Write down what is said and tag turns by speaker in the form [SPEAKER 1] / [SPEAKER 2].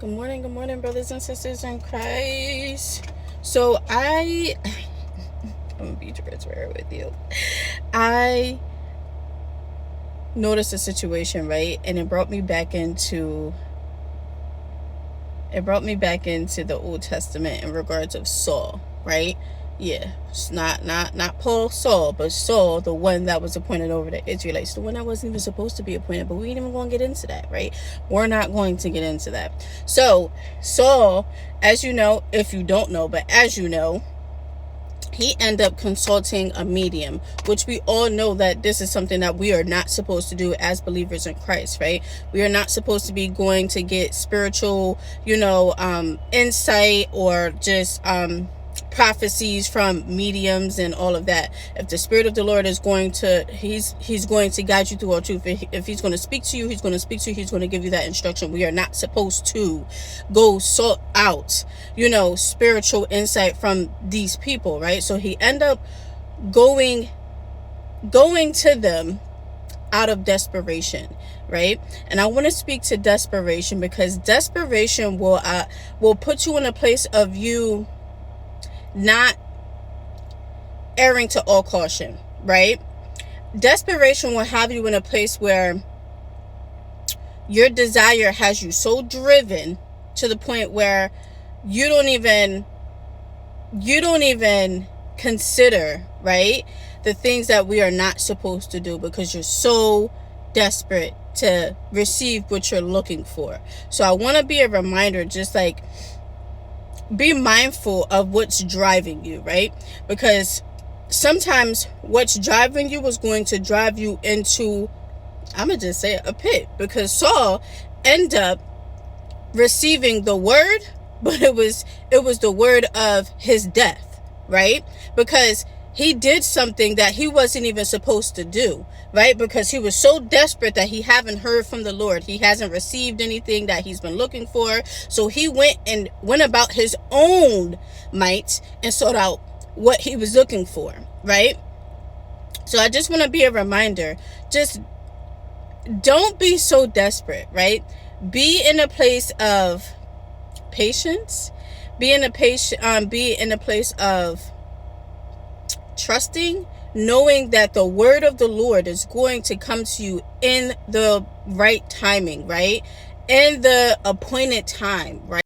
[SPEAKER 1] Good morning, brothers and sisters in Christ. So I'm gonna be transparent with you. I noticed a situation, right? And it brought me back into the Old Testament in regards of Saul, right? Yeah, it's not Paul Saul, but Saul, the one that was appointed over the Israelites, the one that wasn't even supposed to be appointed. But we ain't even going to get into that, right? We're not going to get into that. So Saul, as you know, if you don't know, but as you know, he ended up consulting a medium, which we all know that this is something that we are not supposed to do as believers in Christ, right? We are not supposed to be going to get spiritual, insight or just prophecies from mediums and all of that. If the Spirit of the Lord is going to, he's going to guide you through all truth. If he's going to speak to you, he's going to give you that instruction. We are not supposed to go sort out, spiritual insight from these people, right? So he ended up going to them out of desperation, right? And I want to speak to desperation because desperation will put you in a place of you not erring to all caution, right? Desperation will have you in a place where your desire has you so driven to the point where you don't even consider, right, the things that we are not supposed to do because you're so desperate to receive what you're looking for. So I want to be a reminder, just like be mindful of what's driving you, right? Because sometimes what's driving you is going to drive you into, I'm going to just say, a pit. Because Saul ended up receiving the word, but it was the word of his death, right? Because he did something that he wasn't even supposed to do, right? Because he was so desperate that he haven't heard from the Lord. He hasn't received anything that he's been looking for. So he went about his own might and sought out what he was looking for, right? So I just want to be a reminder, just don't be so desperate, right? Be in a place of patience. Be in a place of trusting, knowing that the word of the Lord is going to come to you in the right timing, right? In the appointed time, right?